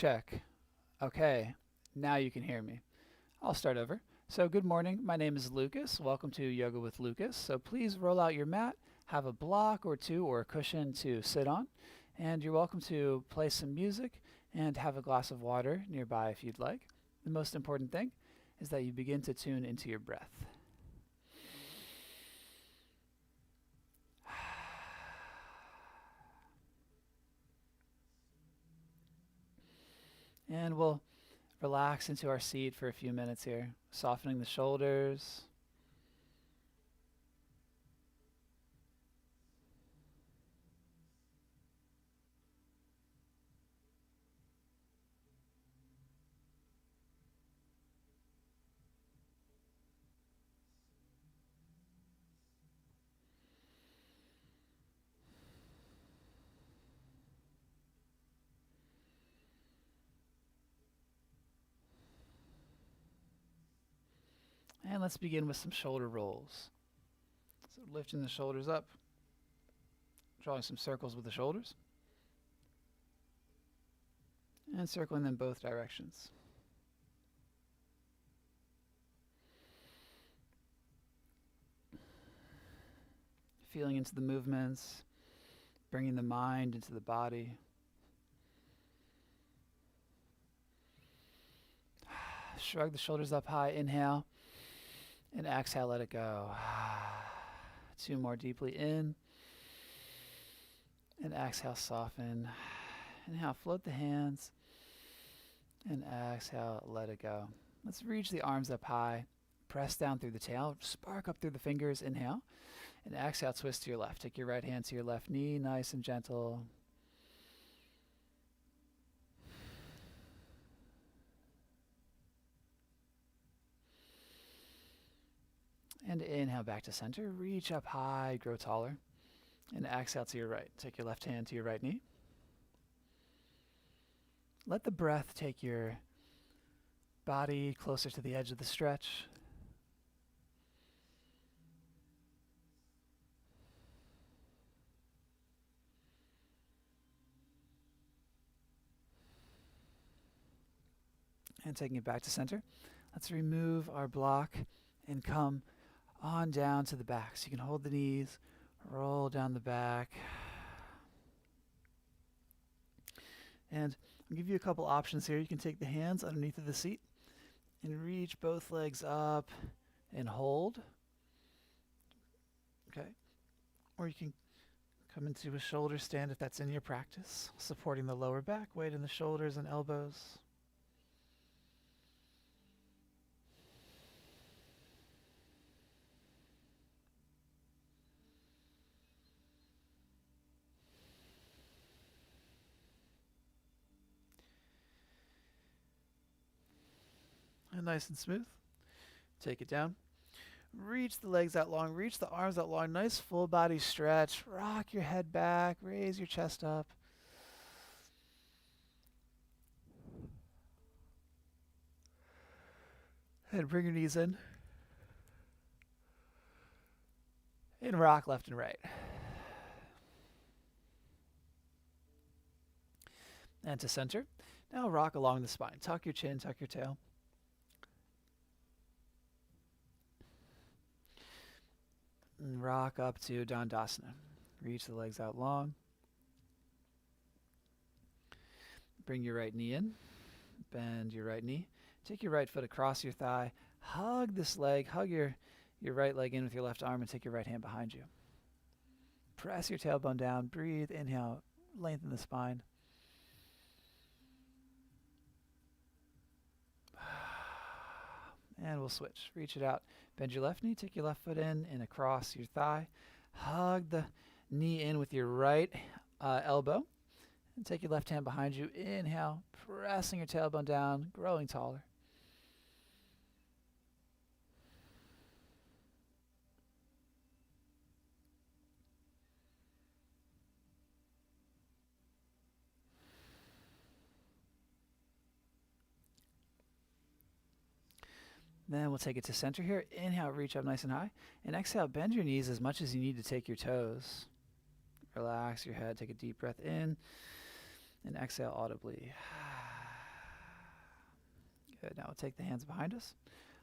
check. Okay, now you can hear me. I'll start over. So, good morning. My name is Lucas. Welcome to Yoga with Lucas. So, please roll out your mat, have a block or two or a cushion to sit on, and you're welcome to play some music and have a glass of water nearby if you'd like. The most important thing is that you begin to tune into your breath. And we'll relax into our seat for a few minutes here, softening the shoulders. And let's begin with some shoulder rolls. So lifting the shoulders up, drawing some circles with the shoulders, and circling them both directions. Feeling into the movements, bringing the mind into the body. Shrug the shoulders up high, inhale, and exhale, let it go. Two more deeply in, and exhale, soften. Inhale, float the hands, and exhale, let it go. Let's reach the arms up high, press down through the tail, spark up through the fingers, inhale, and exhale, twist to your left. Take your right hand to your left knee, nice and gentle. And inhale back to center, reach up high, grow taller. And exhale to your right. Take your left hand to your right knee. Let the breath take your body closer to the edge of the stretch. And taking it back to center, let's remove our block and come on down to the back. So you can hold the knees, roll down the back. And I'll give you a couple options here. You can take the hands underneath of the seat and reach both legs up and hold. Okay. Or you can come into a shoulder stand if that's in your practice, supporting the lower back, weight in the shoulders and elbows. And nice and smooth. Take it down. Reach the legs out long, reach the arms out long, nice full body stretch. Rock your head back, raise your chest up. And bring your knees in. And rock left and right. And to center. Now rock along the spine. Tuck your chin, tuck your tail. And rock up to Dandasana. Reach the legs out long. Bring your right knee in. Bend your right knee. Take your right foot across your thigh. Hug this leg. Hug your right leg in with your left arm and take your right hand behind you. Press your tailbone down. Breathe. Inhale. Lengthen the spine. And we'll switch. Reach it out. Bend your left knee. Take your left foot in and across your thigh. Hug the knee in with your right elbow. And take your left hand behind you. Inhale. Pressing your tailbone down. Growing taller. Then we'll take it to center here. Inhale, reach up nice and high. And exhale, bend your knees as much as you need to take your toes. Relax your head. Take a deep breath in. And exhale audibly. Good. Now we'll take the hands behind us.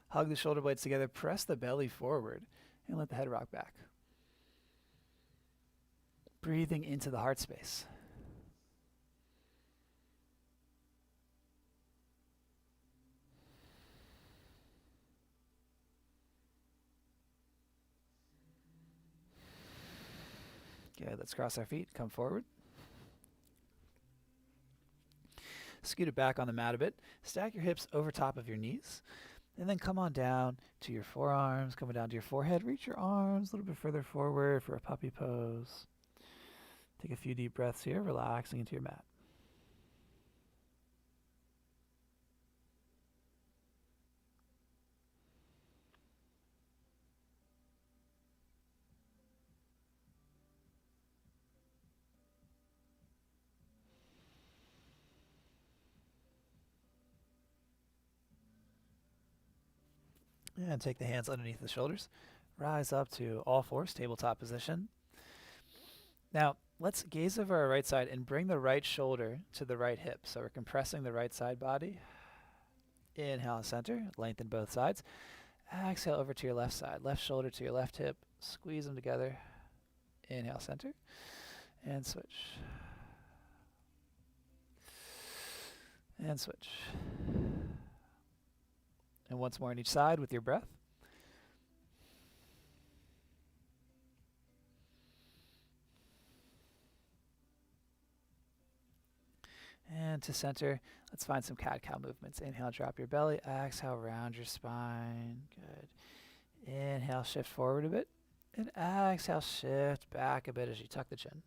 Hug the shoulder blades together. Press the belly forward and let the head rock back. Breathing into the heart space. Good. Let's cross our feet. Come forward. Scoot it back on the mat a bit. Stack your hips over top of your knees. And then come on down to your forearms, coming down to your forehead. Reach your arms a little bit further forward for a puppy pose. Take a few deep breaths here, relaxing into your mat. And take the hands underneath the shoulders. Rise up to all fours, tabletop position. Now, let's gaze over our right side and bring the right shoulder to the right hip. So we're compressing the right side body. Inhale, center, lengthen both sides. Exhale over to your left side. Left shoulder to your left hip. Squeeze them together. Inhale, center. And switch. And switch. And once more on each side with your breath. And to center, let's find some cat-cow movements. Inhale, drop your belly. Exhale, round your spine. Good. Inhale, shift forward a bit. And exhale, shift back a bit as you tuck the chin.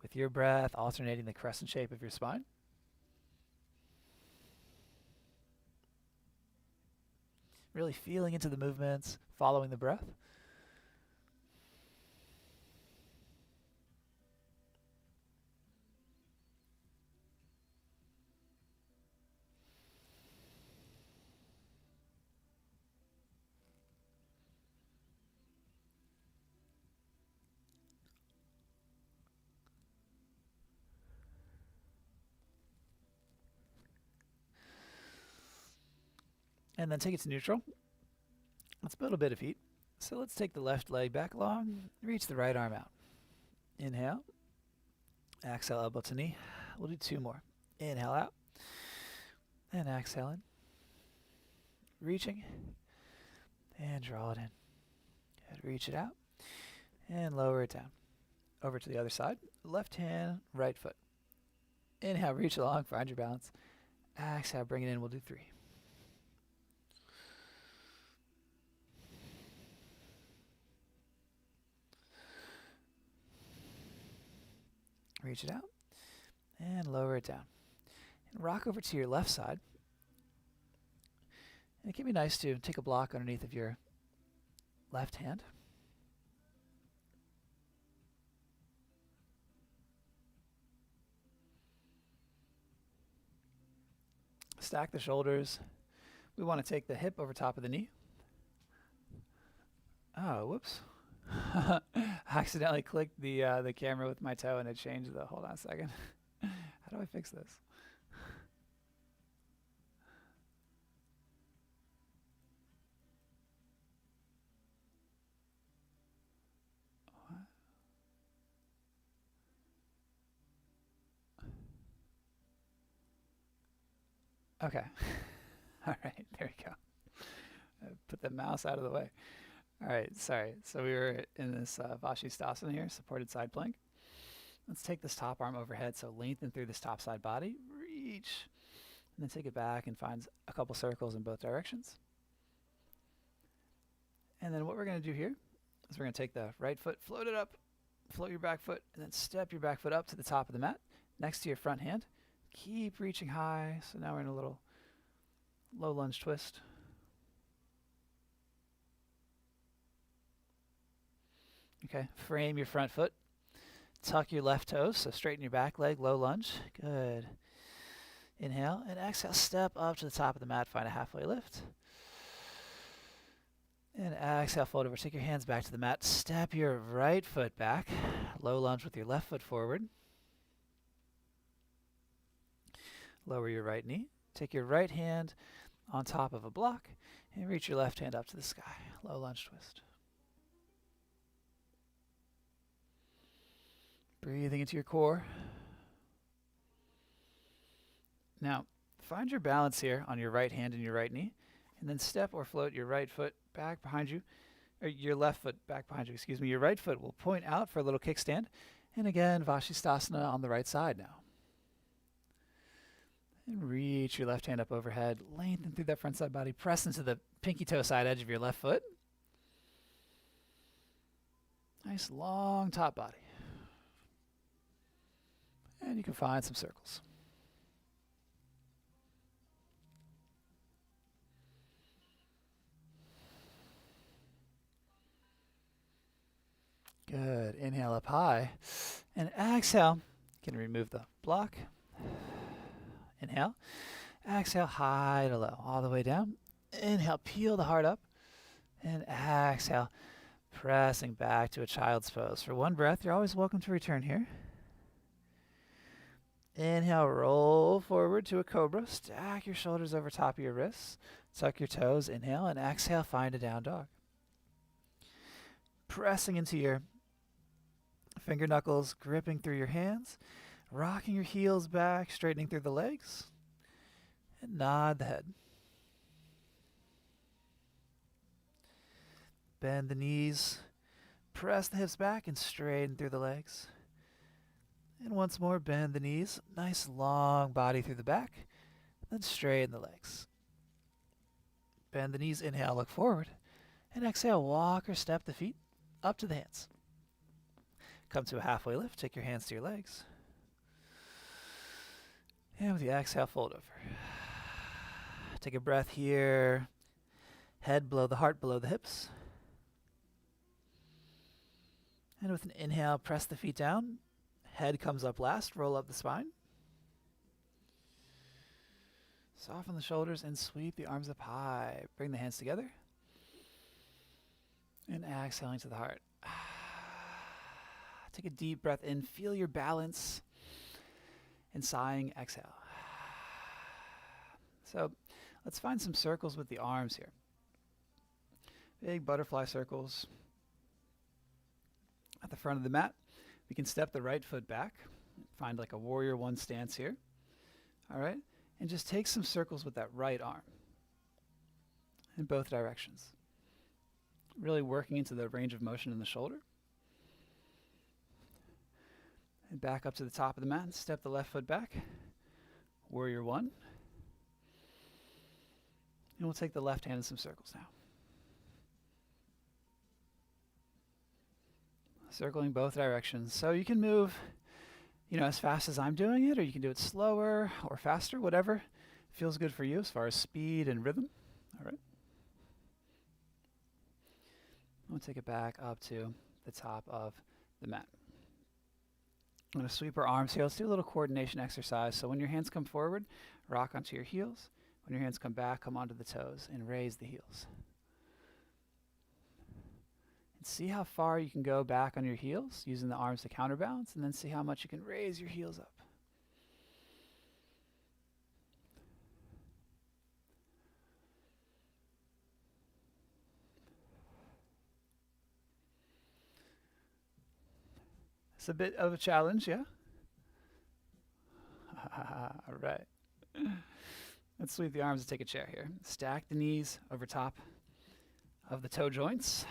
With your breath, alternating the crescent shape of your spine. Really feeling into the movements, following the breath. And then take it to neutral. Let's build a bit of heat. So let's take the left leg back long, reach the right arm out. Inhale. Exhale, elbow to knee. We'll do 2 more. Inhale out. And exhale in. Reaching. And draw it in. Good. Reach it out. And lower it down. Over to the other side. Left hand, right foot. Inhale, reach along, find your balance. Exhale, bring it in. We'll do 3. Reach it out and lower it down. And rock over to your left side. And it can be nice to take a block underneath of your left hand. Stack the shoulders. We want to take the hip over top of the knee. Oh, whoops. I accidentally clicked the camera with my toe and it changed the, hold on a second. How do I fix this? Okay. All right, there we go. Put the mouse out of the way. All right, sorry. So we were in this Vashisthasana here, supported side plank. Let's take this top arm overhead, so lengthen through this top side body, reach, and then take it back and find a couple circles in both directions. And then what we're going to do here is we're going to take the right foot, float it up, float your back foot, and then step your back foot up to the top of the mat, next to your front hand. Keep reaching high. So now we're in a little low lunge twist. Okay, frame your front foot. Tuck your left toes, so straighten your back leg, low lunge. Good. Inhale and exhale, step up to the top of the mat, find a halfway lift. And exhale, fold over, take your hands back to the mat, step your right foot back, low lunge with your left foot forward. Lower your right knee, Take your right hand on top of a block and reach your left hand up to the sky. Low lunge twist. Breathing into your core. Now, find your balance here on your right hand and your right knee, and then step or float your right foot back behind you, or your left foot back behind you, excuse me. Your right foot will point out for a little kickstand, and again, Vashisthasana on the right side now. And reach your left hand up overhead, lengthen through that front side body, press into the pinky toe side edge of your left foot. Nice long top body. And you can find some circles. Good. Inhale up high. And exhale. You can remove the block. Inhale. Exhale high to low. All the way down. Inhale. Peel the heart up. And exhale. Pressing back to a child's pose. For one breath, you're always welcome to return here. Inhale. Roll forward to a cobra. Stack your shoulders over top of your wrists. Tuck your toes. Inhale. And exhale. Find a down dog. Pressing into your finger knuckles, gripping through your hands, rocking your heels back, straightening through the legs, and nod the head. Bend the knees, press the hips back, and straighten through the legs. And once more, bend the knees, nice long body through the back, then straighten the legs. Bend the knees, inhale, look forward, and exhale, walk or step the feet up to the hands. Come to a halfway lift. Take your hands to your legs. And with the exhale, fold over. Take a breath here. Head below the heart, below the hips. And with an inhale, press the feet down. Head comes up last. Roll up the spine. Soften the shoulders and sweep the arms up high. Bring the hands together. And exhaling to the heart. Take a deep breath in. Feel your balance. And sighing, exhale. So let's find some circles with the arms here. Big butterfly circles. At the front of the mat, we can step the right foot back. Find like a warrior one stance here. All right. And just take some circles with that right arm. In both directions. Really working into the range of motion in the shoulder. And back up to the top of the mat. Step the left foot back. Warrior one. And we'll take the left hand in some circles now. Circling both directions. So you can move, as fast as I'm doing it, or you can do it slower or faster, whatever feels good for you as far as speed and rhythm. All right. We'll take it back up to the top of the mat. I'm going to sweep our arms here. Let's do a little coordination exercise. So when your hands come forward, rock onto your heels. When your hands come back, come onto the toes and raise the heels. And see how far you can go back on your heels using the arms to counterbalance, and then see how much you can raise your heels up. It's a bit of a challenge, yeah? All right. Let's sweep the arms and take a chair here. Stack the knees over top of the toe joints.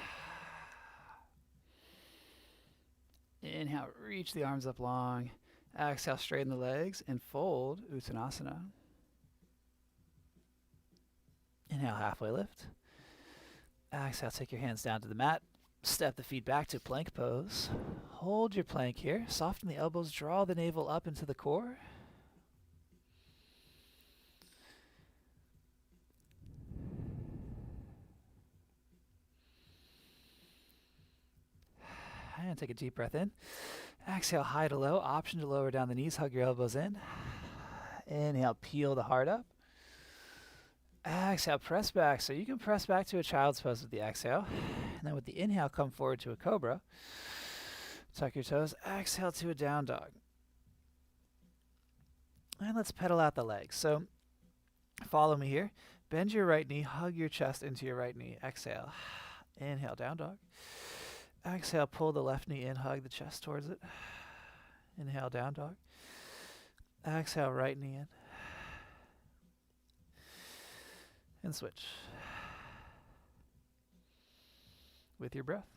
Inhale, reach the arms up long. Exhale, straighten the legs and fold Uttanasana. Inhale, halfway lift. Exhale, take your hands down to the mat. Step the feet back to plank pose. Hold your plank here. Soften the elbows. Draw the navel up into the core. And take a deep breath in. Exhale, high to low. Option to lower down the knees. Hug your elbows in. Inhale, peel the heart up. Exhale, press back. So you can press back to a child's pose with the exhale. And then with the inhale, come forward to a cobra. Tuck your toes. Exhale to a down dog. And let's pedal out the legs. So Follow me here. Bend your right knee, hug your chest into your right knee. Exhale. Inhale, down dog. Exhale, pull the left knee in, hug the chest towards it. Inhale, down dog. Exhale, right knee in. And switch. With your breath.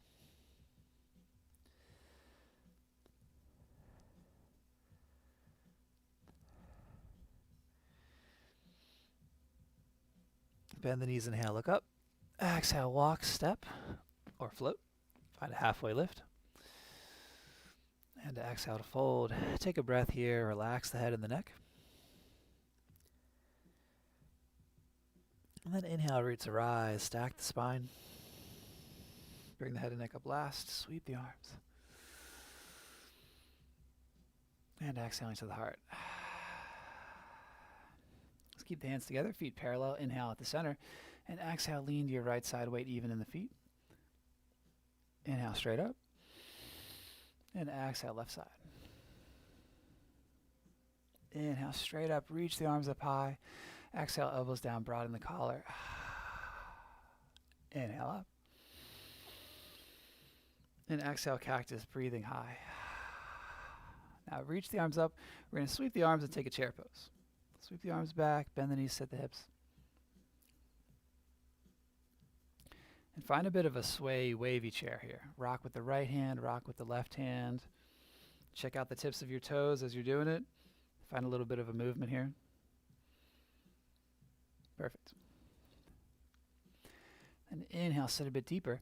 Bend the knees, inhale, look up. Exhale, walk, step, or float. Find a halfway lift. And exhale to fold. Take a breath here, relax the head and the neck. And then inhale, roots arise, stack the spine. Bring the head and neck up last, sweep the arms. And exhaling to the heart. Let's keep the hands together, feet parallel, inhale at the center. And exhale, lean to your right side, weight even in the feet. Inhale, straight up. And exhale, left side. Inhale, straight up, reach the arms up high. Exhale, elbows down, broaden the collar. Inhale up. And exhale, cactus, breathing high. Now reach the arms up. We're going to sweep the arms and take a chair pose. Sweep the arms back, bend the knees, sit the hips. And find a bit of a sway, wavy chair here. Rock with the right hand, rock with the left hand. Check out the tips of your toes as you're doing it. Find a little bit of a movement here. Perfect. And inhale, sit a bit deeper.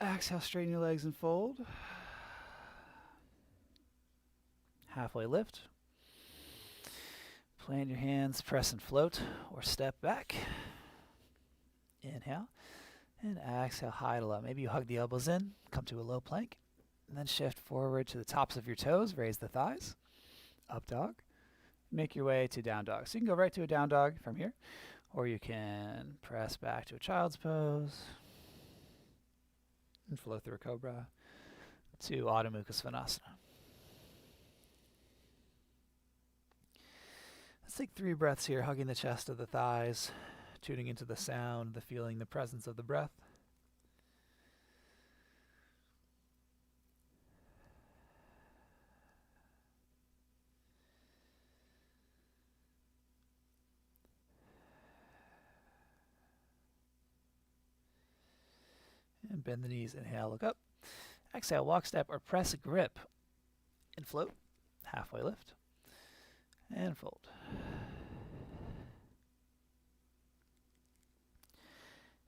Exhale, straighten your legs and fold. Halfway lift. Plant your hands, press and float, or step back. Inhale. And exhale, high to low. Maybe you hug the elbows in, come to a low plank, and then shift forward to the tops of your toes, raise the thighs, up dog. Make your way to down dog. So you can go right to a down dog from here, or you can press back to a child's pose and flow through a cobra to Adho Mukha Svanasana. Let's take 3 breaths here, hugging the chest of the thighs, tuning into the sound, the feeling, the presence of the breath. And bend the knees, inhale, look up. Exhale, walk, step, or press grip. And float, halfway lift, and fold.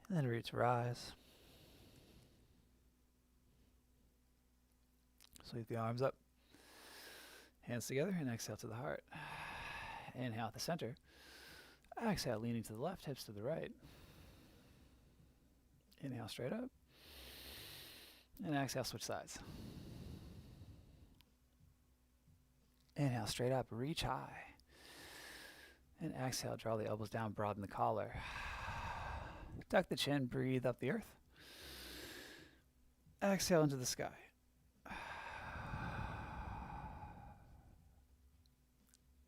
And then roots rise. Sweep the arms up. Hands together and exhale to the heart. Inhale at the center. Exhale, leaning to the left, hips to the right. Inhale straight up. And exhale, switch sides. Inhale straight up, reach high. And exhale, draw the elbows down, broaden the collar. Tuck the chin, breathe up the earth. Exhale into the sky.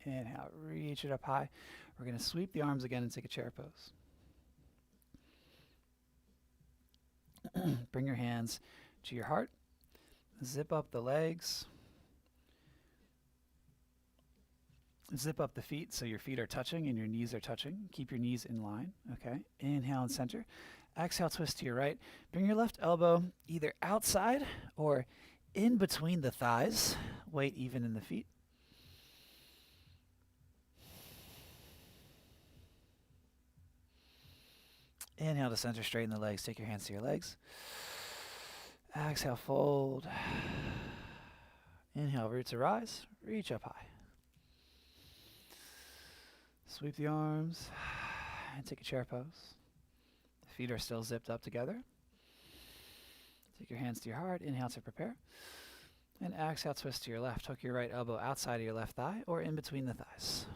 Inhale, reach it up high. We're going to sweep the arms again and take a chair pose. Bring your hands to your heart. Zip up the legs. Zip up the feet so your feet are touching and your knees are touching. Keep your knees in line. Okay. Inhale and center. Exhale, twist to your right. Bring your left elbow either outside or in between the thighs. Weight even in the feet. Inhale to center, straighten the legs. Take your hands to your legs. Exhale, fold. Inhale, roots arise. Reach up high. Sweep the arms and take a chair pose. The feet are still zipped up together. Take your hands to your heart. Inhale to prepare. And exhale, twist to your left. Hook your right elbow outside of your left thigh or in between the thighs.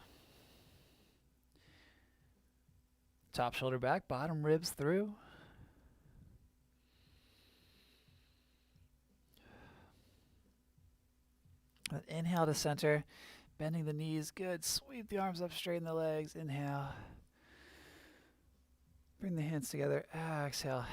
Top shoulder back, bottom ribs through. Inhale to center, bending the knees, good. Sweep the arms up, straighten the legs. Inhale, Bring the hands together. Exhale,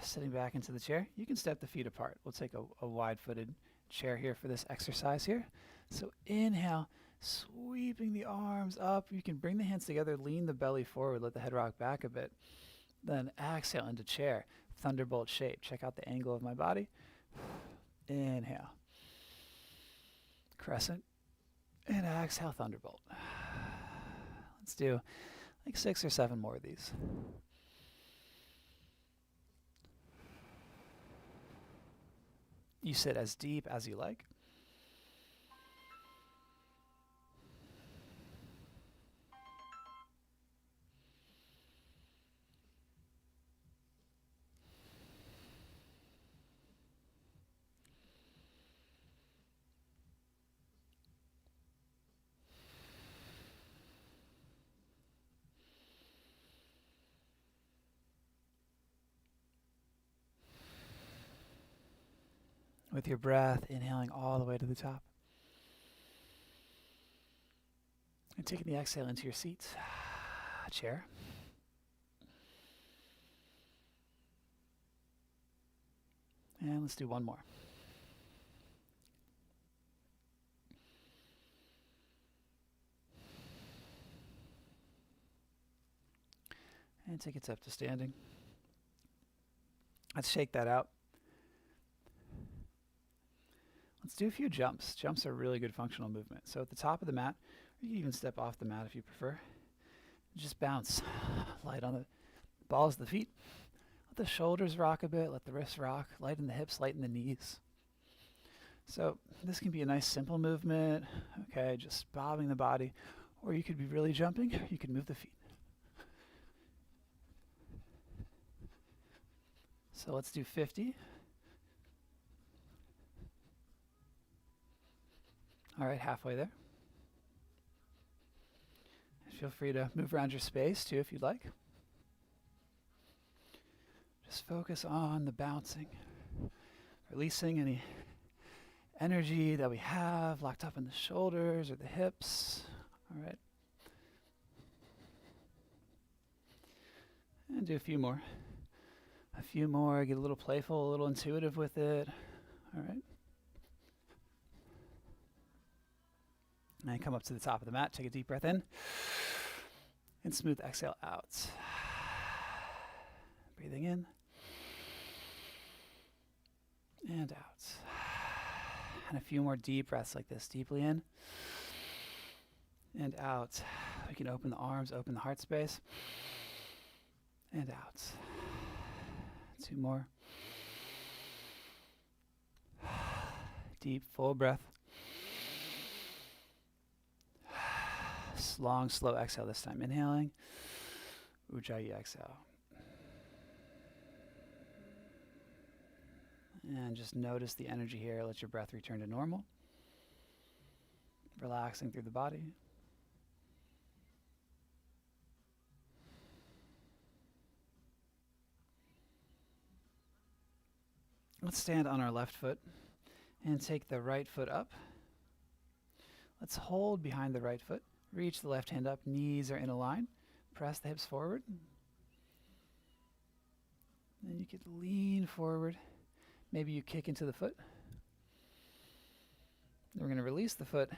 sitting back into the chair. You can step the feet apart. We'll take a wide-footed chair here for this exercise here. So inhale, sweeping the arms up. You can bring the hands together, lean the belly forward, let the head rock back a bit. Then exhale into chair, thunderbolt shape. Check out the angle of my body. Inhale, crescent, and exhale, thunderbolt. Let's do like 6 or 7 more of these. You sit as deep as you like. With your breath, inhaling all the way to the top. And taking the exhale into your seat, chair. And let's do one more. And take it up to standing. Let's shake that out. Let's do a few jumps. Jumps are really good functional movement. So at the top of the mat, or you can even step off the mat if you prefer. Just bounce. Light on the balls of the feet. Let the shoulders rock a bit. Let the wrists rock. Lighten the hips, lighten the knees. So this can be a nice simple movement. Okay, just bobbing the body. Or you could be really jumping. You could move the feet. So let's do 50. All right, halfway there. Feel free to move around your space too if you'd like. Just focus on the bouncing, releasing any energy that we have locked up in the shoulders or the hips. All right. And do a few more. A few more, get a little playful, a little intuitive with it. All right. And come up to the top of the mat, take a deep breath in. And smooth exhale out. Breathing in. And out. And a few more deep breaths like this. Deeply in. And out. We can open the arms, open the heart space. And out. 2 more. Deep, full breath. Long, slow exhale this time. Inhaling. Ujjayi exhale. And just notice the energy here. Let your breath return to normal. Relaxing through the body. Let's stand on our left foot and take the right foot up. Let's hold behind the right foot. Reach the left hand up. Knees are in a line. Press the hips forward. Then you could lean forward. Maybe you kick into the foot. Then we're going to release the foot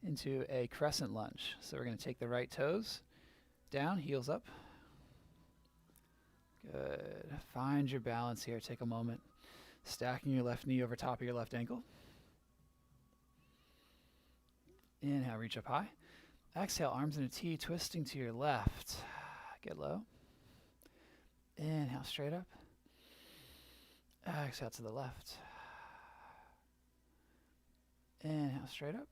into a crescent lunge. So we're going to take the right toes down, heels up. Good. Find your balance here. Take a moment. Stacking your left knee over top of your left ankle. Inhale, reach up high. Exhale, arms in a T, twisting to your left. Get low. Inhale, straight up. Exhale to the left. Inhale, straight up.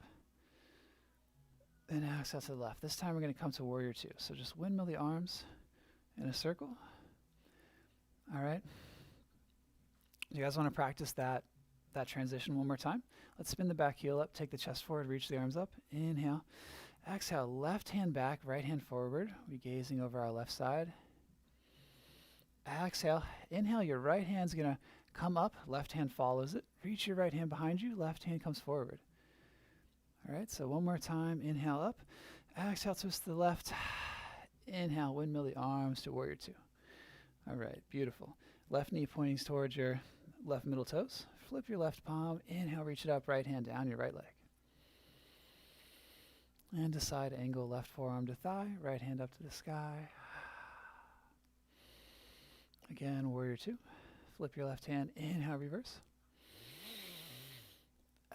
And exhale to the left. This time we're going to come to warrior 2. So just windmill the arms in a circle. All right. You guys want to practice that transition one more time? Let's spin the back heel up, take the chest forward, reach the arms up. Inhale. Exhale, left hand back, right hand forward. We're gazing over our left side. Exhale. Inhale, your right hand's going to come up, left hand follows it. Reach your right hand behind you, left hand comes forward. All right, so one more time. Inhale up. Exhale, twist to the left. Inhale, windmill the arms to warrior two. All right, beautiful. Left knee pointing towards your left middle toes. Flip your left palm. Inhale, reach it up, right hand down your right leg. And to side angle, left forearm to thigh, right hand up to the sky. Again, warrior two. Flip your left hand, inhale, reverse.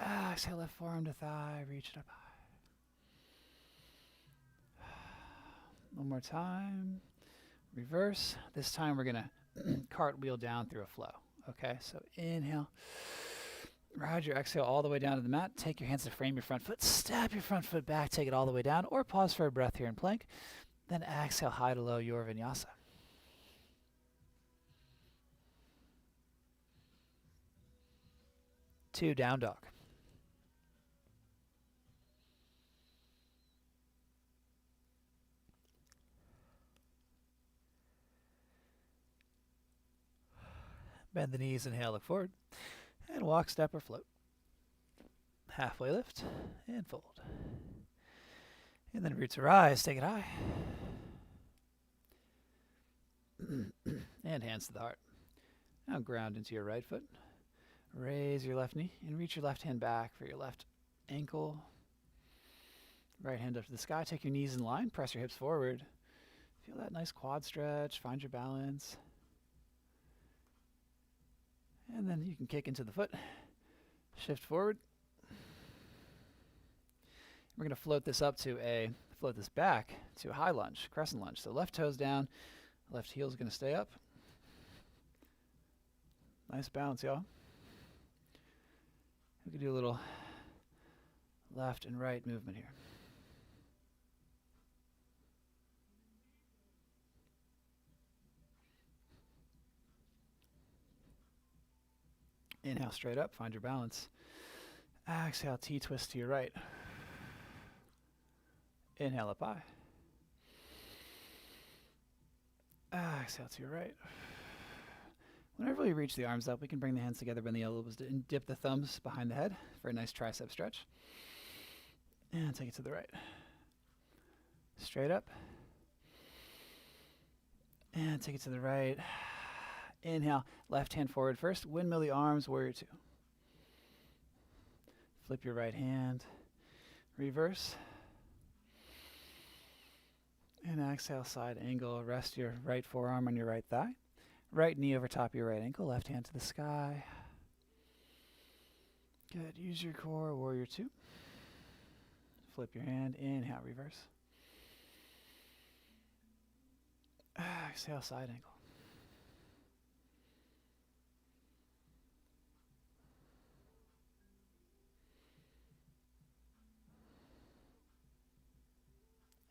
Exhale, left forearm to thigh, reach it up high. One more time. Reverse. This time we're going to cartwheel down through a flow. Okay, so inhale. Ride your exhale all the way down to the mat. Take your hands to frame your front foot. Step your front foot back. Take it all the way down. Or pause for a breath here in plank. Then exhale high to low, your vinyasa. Two, down dog. Bend the knees, inhale, look forward. And walk, step, or float. Halfway lift and fold. And then roots rise, take it high. And hands to the heart. Now ground into your right foot. Raise your left knee and reach your left hand back for your left ankle. Right hand up to the sky. Take your knees in line. Press your hips forward. Feel that nice quad stretch. Find your balance. And then you can kick into the foot. Shift forward. We're going to float this back to a high lunge, crescent lunge. So left toes down, left heel is going to stay up. Nice balance, y'all. We can do a little left and right movement here. Inhale straight up, find your balance. Exhale, T-twist to your right. Inhale up high. Exhale to your right. Whenever we reach the arms up, we can bring the hands together, bend the elbows, and dip the thumbs behind the head for a nice tricep stretch. And take it to the right. Straight up. And take it to the right. Inhale, left hand forward first. Windmill the arms, warrior two. Flip your right hand. Reverse. And exhale, side angle. Rest your right forearm on your right thigh. Right knee over top of your right ankle. Left hand to the sky. Good. Use your core, warrior two. Flip your hand. Inhale, reverse. Exhale, side angle.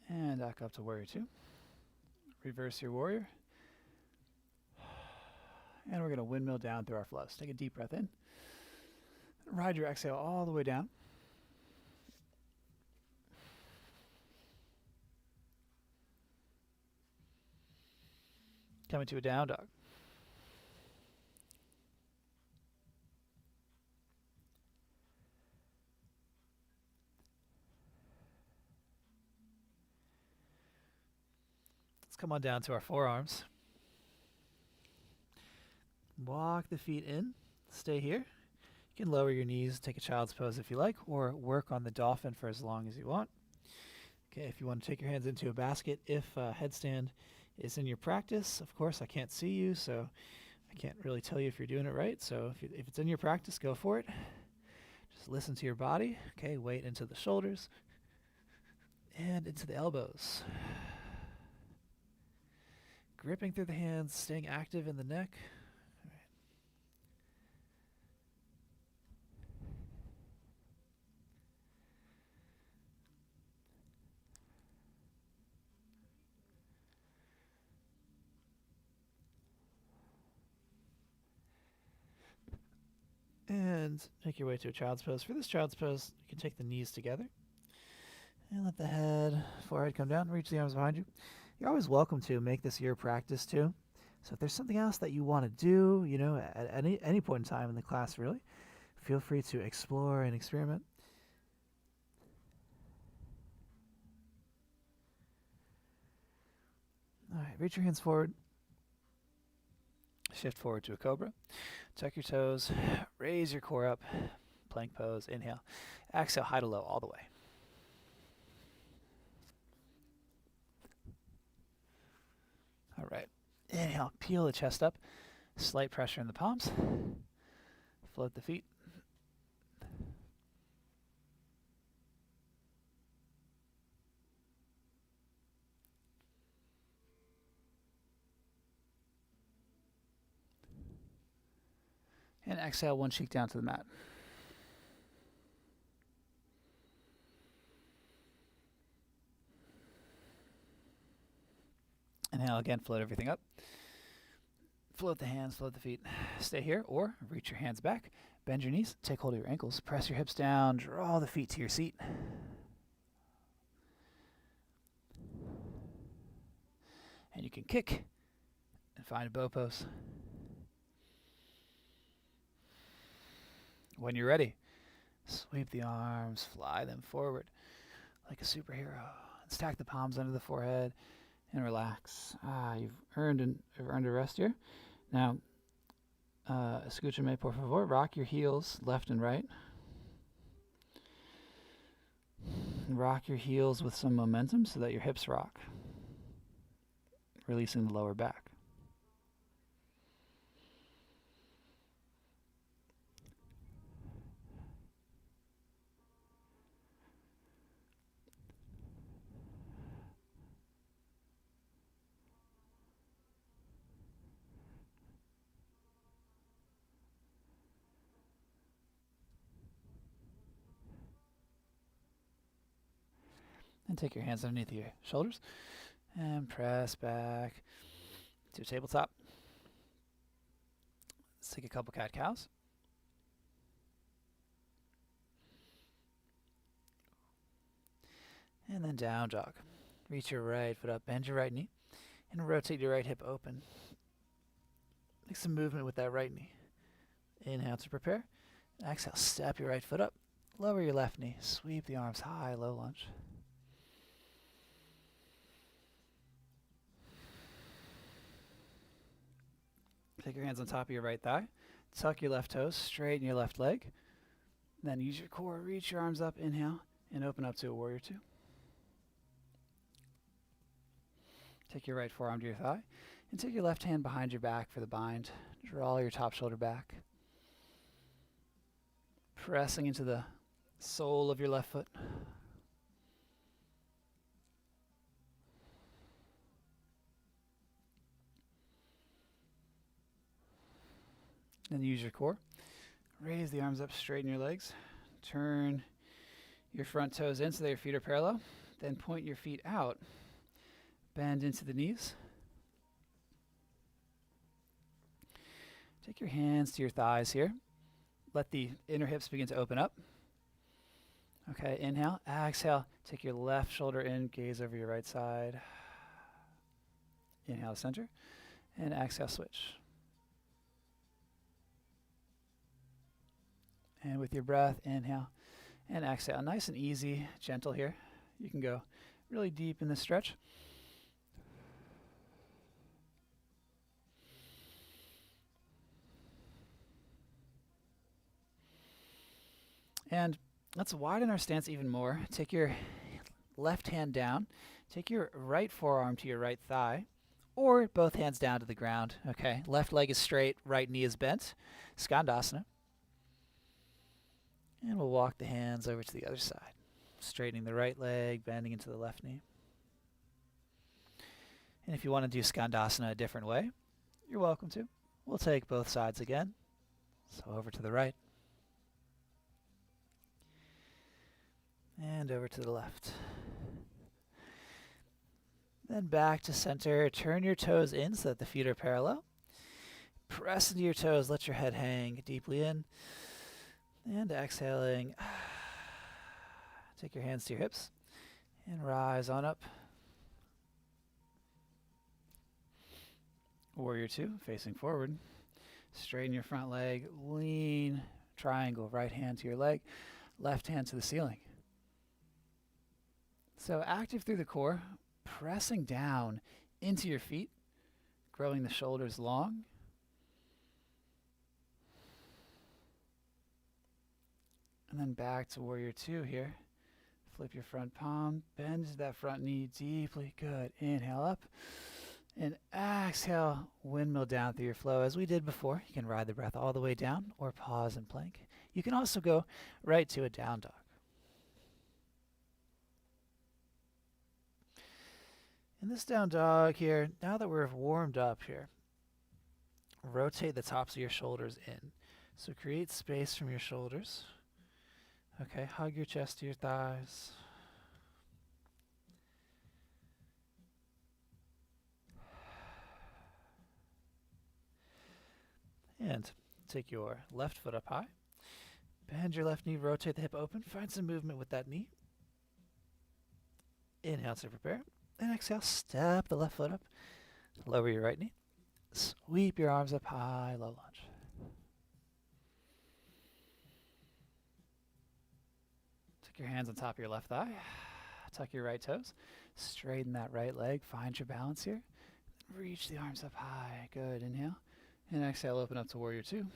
And back up to warrior two. Reverse your warrior. And we're going to windmill down through our flows. Take a deep breath in. Ride your exhale all the way down. Coming to a down dog. Let's come on down to our forearms. Walk the feet in. Stay here. You can lower your knees, take a child's pose if you like, or work on the dolphin for as long as you want. Okay, if you want to take your hands into a basket, if headstand is in your practice, of course, I can't see you, so I can't really tell you if you're doing it right. So if it's in your practice, go for it. Just listen to your body. Okay, weight into the shoulders and into the elbows. Gripping through the hands, staying active in the neck. And make your way to a child's pose. For this child's pose, you can take the knees together and let the head, forehead come down, reach the arms behind you. You're always welcome to make this your practice too. So if there's something else that you want to do, you know, at any point in time in the class really, feel free to explore and experiment. right, reach your hands forward. Shift forward to a cobra. Tuck your toes. Raise your core up. Plank pose. Inhale. Exhale, high to low all the way. All right. Inhale, peel the chest up. Slight pressure in the palms. Float the feet. And exhale, one cheek down to the mat. Inhale again, float everything up. Float the hands, float the feet. Stay here or reach your hands back. Bend your knees, take hold of your ankles, press your hips down, draw the feet to your seat. And you can kick and find a bow pose. When you're ready, sweep the arms, fly them forward like a superhero. Stack the palms under the forehead and relax. You've earned a rest here. Now, escúchame por favor, rock your heels left and right. Rock your heels with some momentum so that your hips rock, releasing the lower back. And take your hands underneath your shoulders and press back to tabletop. Let's take a couple cat-cows. And then down dog. Reach your right foot up, bend your right knee, and rotate your right hip open. Make some movement with that right knee. Inhale to prepare. Exhale, step your right foot up. Lower your left knee. Sweep the arms high, low lunge. Take your hands on top of your right thigh. Tuck your left toes, straighten your left leg. Then use your core, reach your arms up, inhale, and open up to a warrior two. Take your right forearm to your thigh, and take your left hand behind your back for the bind. Draw your top shoulder back. Pressing into the sole of your left foot. Then use your core. Raise the arms up, straighten your legs. Turn your front toes in so that your feet are parallel. Then point your feet out. Bend into the knees. Take your hands to your thighs here. Let the inner hips begin to open up. Okay, inhale. Exhale. Take your left shoulder in, gaze over your right side. Inhale, center. And exhale, switch. And with your breath, inhale and exhale. Nice and easy, gentle here. You can go really deep in this stretch. And let's widen our stance even more. Take your left hand down. Take your right forearm to your right thigh, or both hands down to the ground. Okay, left leg is straight, right knee is bent. Skandasana. And we'll walk the hands over to the other side. Straightening the right leg, bending into the left knee. And if you want to do Skandasana a different way, you're welcome to. We'll take both sides again. So over to the right. And over to the left. Then back to center. Turn your toes in so that the feet are parallel. Press into your toes. Let your head hang deeply in. And exhaling. Take your hands to your hips and rise on up. Warrior two, facing forward. Straighten your front leg. Lean triangle. Right hand to your leg. Left hand to the ceiling. So active through the core, pressing down into your feet, growing the shoulders long. And then back to warrior two here. Flip your front palm, bend that front knee deeply. Good. Inhale up. And exhale, windmill down through your flow. As we did before, you can ride the breath all the way down or pause and plank. You can also go right to a down dog. In this down dog here, now that we're warmed up here, rotate the tops of your shoulders in. So create space from your shoulders. Okay, hug your chest to your thighs. And take your left foot up high. Bend your left knee, rotate the hip open. Find some movement with that knee. Inhale to prepare. And exhale, step the left foot up. Lower your right knee. Sweep your arms up high, low lunge. Take your hands on top of your left thigh. Tuck your right toes. Straighten that right leg. Find your balance here. Reach the arms up high. Good. Inhale. And exhale, open up to warrior two.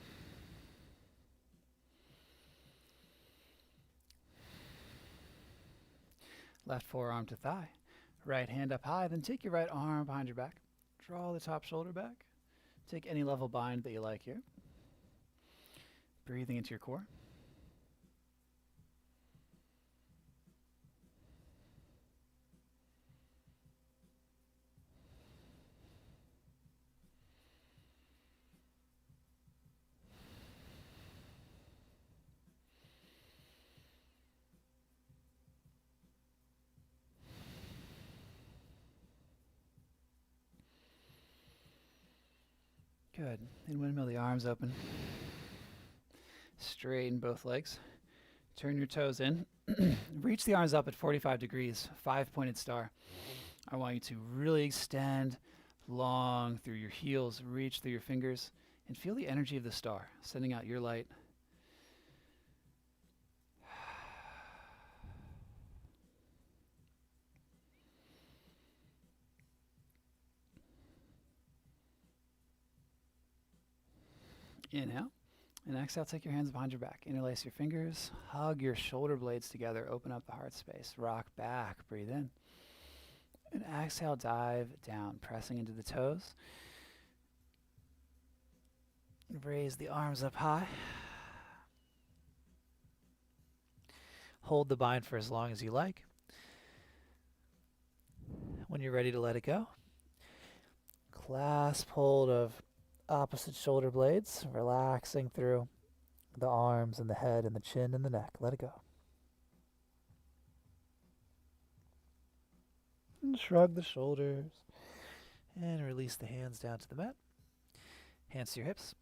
Left forearm to thigh. Right hand up high. Then take your right arm behind your back. Draw the top shoulder back. Take any level bind that you like here. Breathing into your core. Good. And windmill the arms open. Straighten both legs. Turn your toes in. Reach the arms up at 45 degrees, 5-pointed star. I want you to really extend long through your heels, reach through your fingers, and feel the energy of the star, sending out your light. Inhale. And exhale, take your hands behind your back. Interlace your fingers. Hug your shoulder blades together. Open up the heart space. Rock back. Breathe in. And exhale, dive down, pressing into the toes. Raise the arms up high. Hold the bind for as long as you like. When you're ready to let it go, clasp hold of opposite shoulder blades, relaxing through the arms and the head and the chin and the neck. Let it go. And shrug the shoulders and release the hands down to the mat. Hands to your hips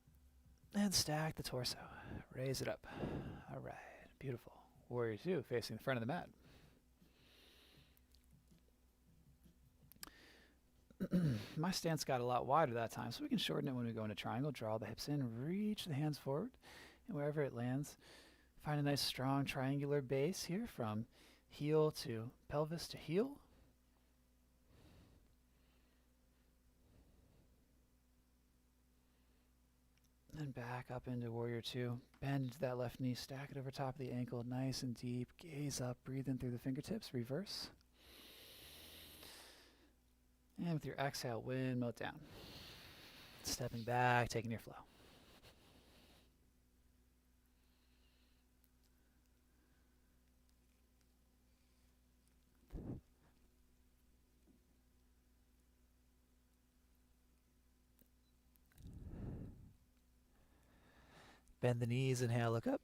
and stack the torso. Raise it up. All right, beautiful. Warrior two, facing the front of the mat. My stance got a lot wider that time, so we can shorten it when we go into triangle. Draw the hips in, reach the hands forward, and wherever it lands, find a nice strong triangular base here from heel to pelvis to heel. And back up into warrior two. Bend into that left knee, stack it over top of the ankle, nice and deep. Gaze up, breathe in through the fingertips, reverse. And with your exhale, windmill it down. Stepping back, taking your flow. Bend the knees, inhale, look up.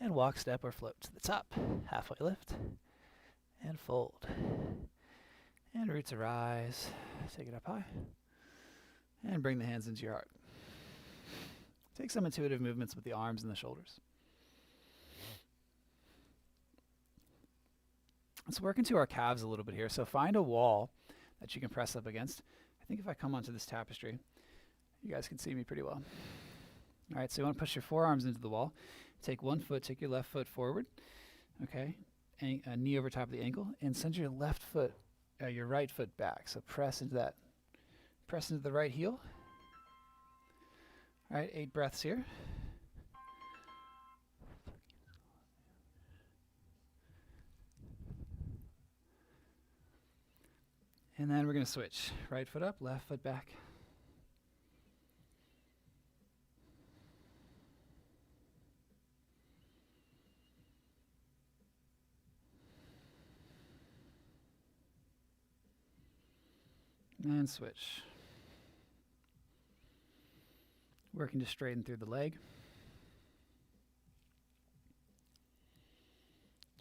And walk, step, or float to the top. Halfway lift. And fold. And root to rise. Take it up high. And bring the hands into your heart. Take some intuitive movements with the arms and the shoulders. Let's work into our calves a little bit here. So find a wall that you can press up against. I think if I come onto this tapestry, you guys can see me pretty well. All right, so you want to push your forearms into the wall. Take one foot, take your left foot forward. Okay, knee over top of the ankle, and send your left foot, your right foot back. So press into that Press into the right heel. All right, 8 breaths here. And then we're going to switch. Right foot up, left foot back. And switch. Working to straighten through the leg.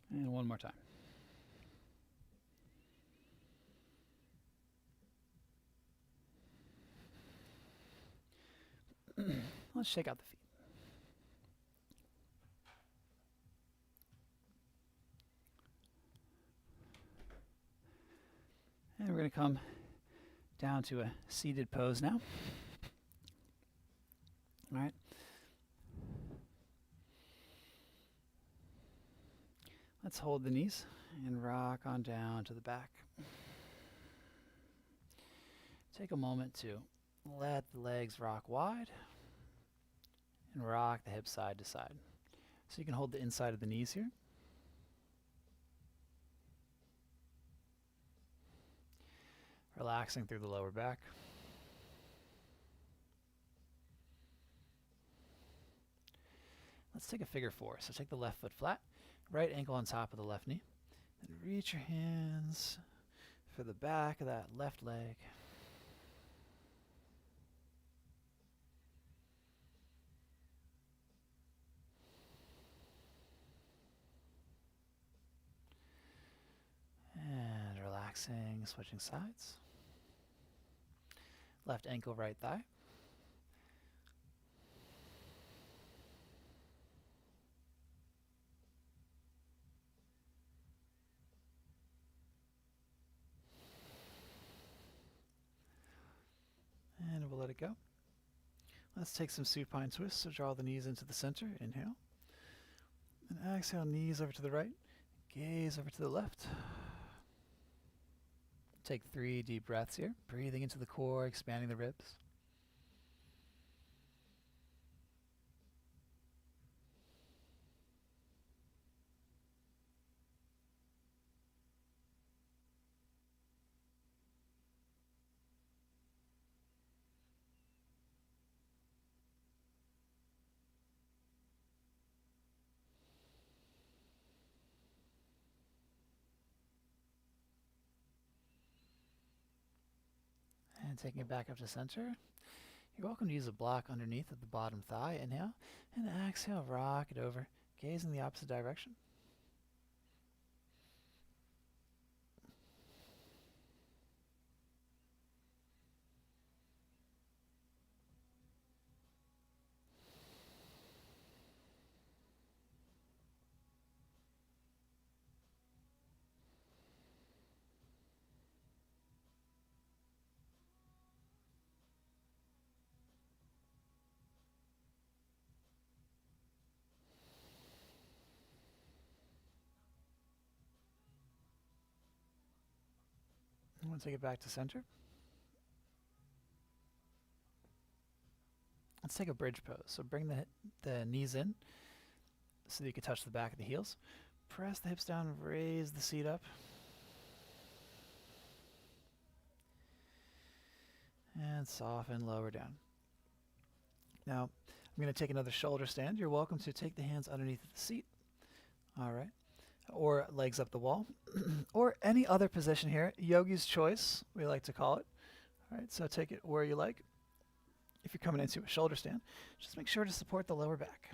And one more time. Let's shake out the feet. And we're going to come down to a seated pose now. All right. Let's hold the knees and rock on down to the back. Take a moment to let the legs rock wide and rock the hips side to side. So you can hold the inside of the knees here. Relaxing through the lower back. Let's take a figure 4. So take the left foot flat, right ankle on top of the left knee. Then reach your hands for the back of that left leg. And relaxing, switching sides. Left ankle, right thigh. And we'll let it go. Let's take some supine twists. So draw the knees into the center. Inhale. And exhale, knees over to the right. Gaze over to the left. Take 3 deep breaths here. Breathing into the core, expanding the ribs. And taking it back up to center. You're welcome to use a block underneath at the bottom thigh. Inhale. And exhale, rock it over. Gaze in the opposite direction. I'm going to take it back to center. Let's take a bridge pose. So bring the knees in so that you can touch the back of the heels. Press the hips down, raise the seat up. And soften, lower down. Now, I'm going to take another shoulder stand. You're welcome to take the hands underneath the seat. All right. Or legs up the wall. Or any other position here. Yogi's choice, we like to call it. All right, so take it where you like. If you're coming into a shoulder stand, just make sure to support the lower back.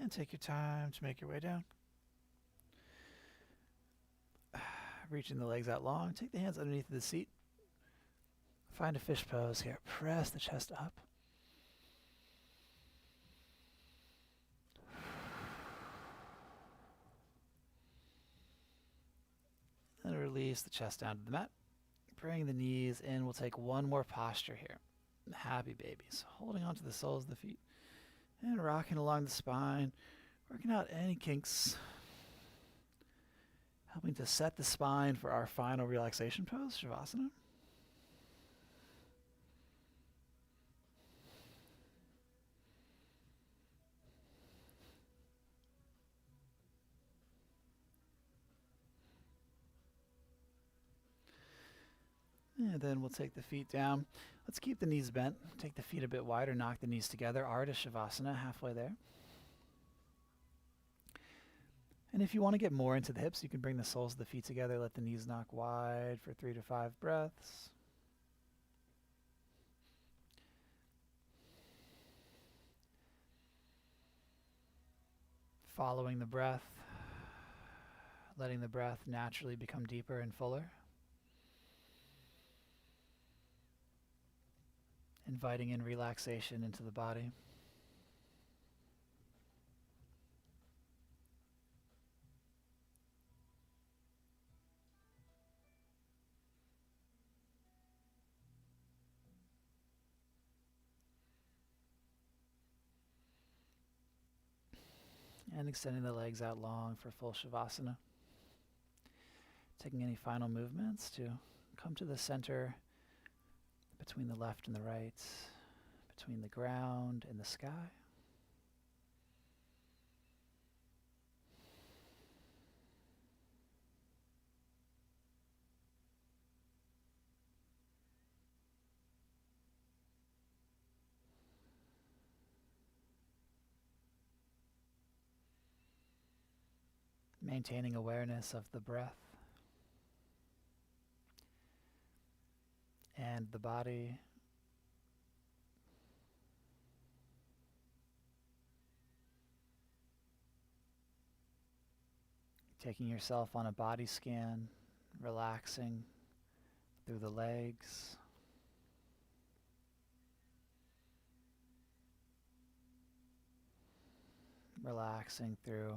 And take your time to make your way down. Reaching the legs out long. Take the hands underneath the seat. Find a fish pose here. Press the chest up. release the chest down to the mat. Bring the knees in. We'll take one more posture here. Happy babies. Holding onto the soles of the feet and rocking along the spine. Working out any kinks. Helping to set the spine for our final relaxation pose, Shavasana. And then we'll take the feet down. Let's keep the knees bent. Take the feet a bit wider, knock the knees together. Ardha Shavasana, halfway there. And if you want to get more into the hips, you can bring the soles of the feet together, let the knees knock wide for 3 to 5 breaths. Following the breath, letting the breath naturally become deeper and fuller. Inviting in relaxation into the body. And extending the legs out long for full Shavasana. Taking any final movements to come to the center between the left and the right, between the ground and the sky. Maintaining awareness of the breath and the body. Taking yourself on a body scan, relaxing through the legs. Relaxing through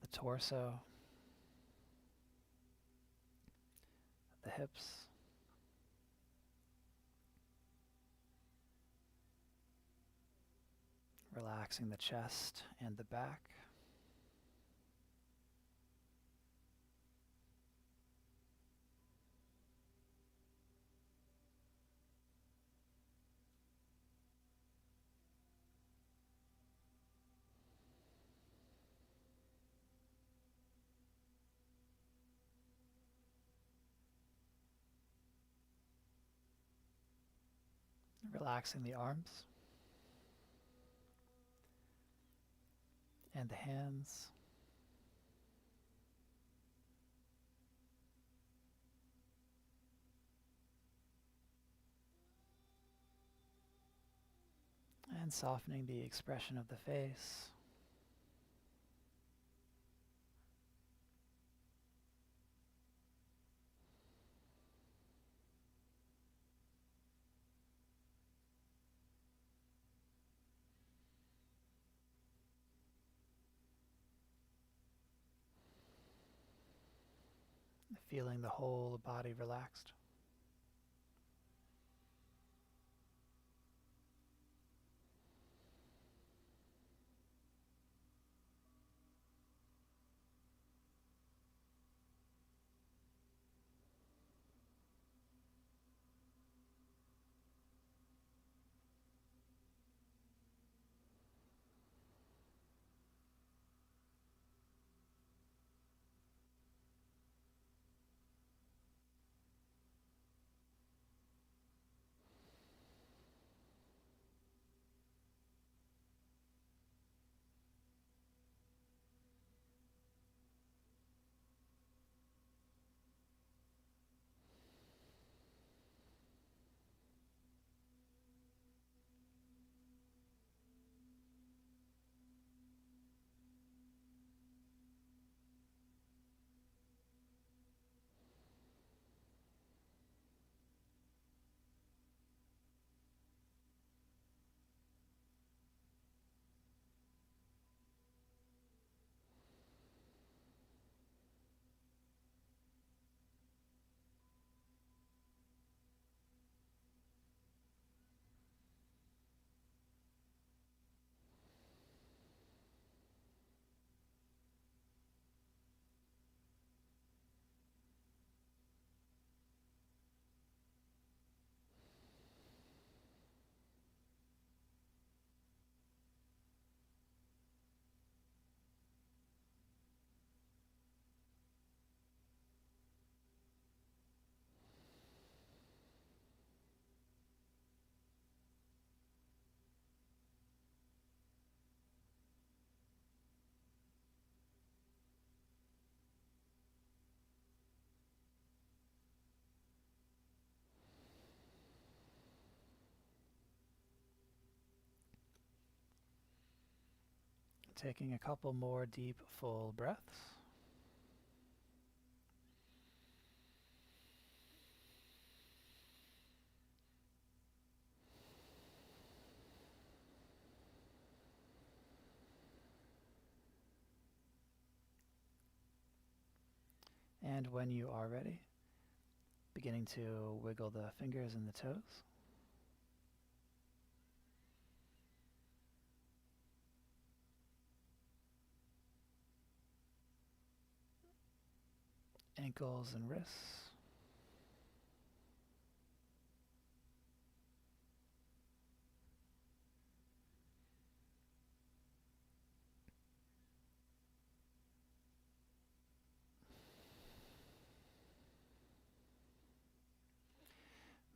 the torso, the hips, relaxing the chest and the back. Relaxing the arms and the hands. And softening the expression of the face. Feeling the whole body relaxed. Taking a couple more deep, full breaths. And when you are ready, beginning to wiggle the fingers and the toes. Ankles and wrists.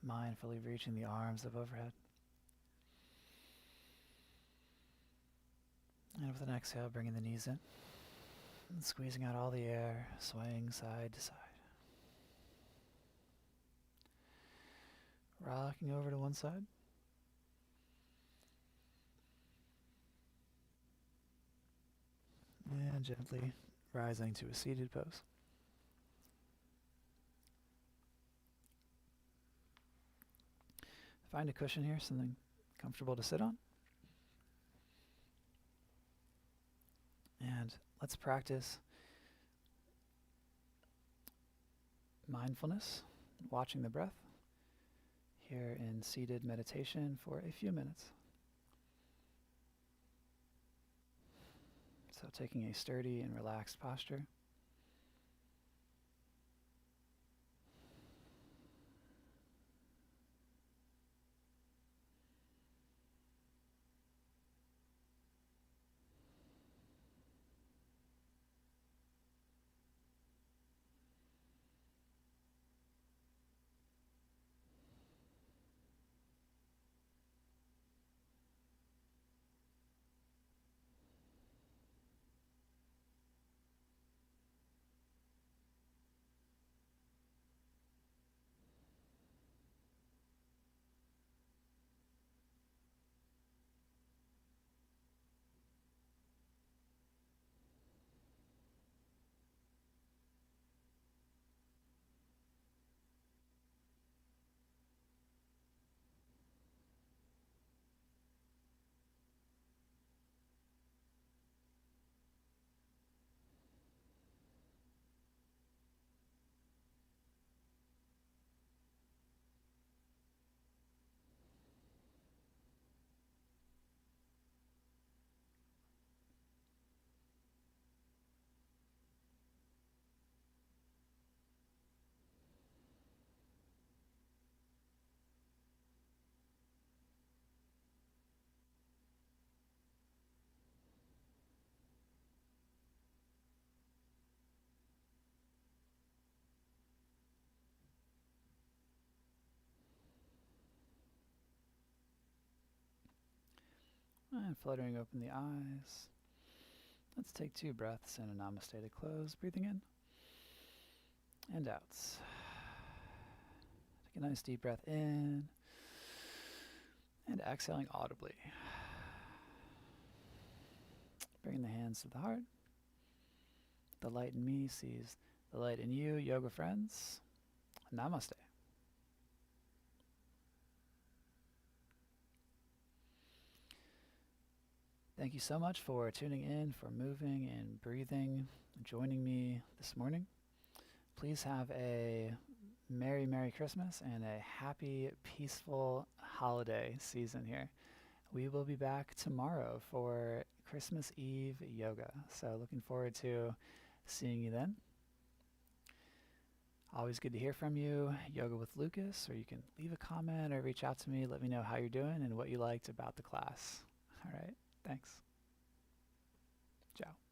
Mindfully reaching the arms up overhead. And with an exhale, bringing the knees in. And squeezing out all the air, swaying side to side. Rocking over to one side. And gently rising to a seated pose. Find a cushion here, something comfortable to sit on. And let's practice mindfulness, watching the breath, here in seated meditation for a few minutes. So taking a sturdy and relaxed posture. And fluttering open the eyes. Let's take 2 breaths in a namaste to close. Breathing in and out. Take a nice deep breath in and exhaling audibly. Bringing the hands to the heart. The light in me sees the light in you, yoga friends. Namaste. Thank you so much for tuning in, for moving and breathing, joining me this morning. Please have a Merry, Merry Christmas and a happy, peaceful holiday season here. We will be back tomorrow for Christmas Eve yoga. So looking forward to seeing you then. Always good to hear from you, Yoga with Lucas, or you can leave a comment or reach out to me. Let me know how you're doing and what you liked about the class. All right. Thanks. Ciao.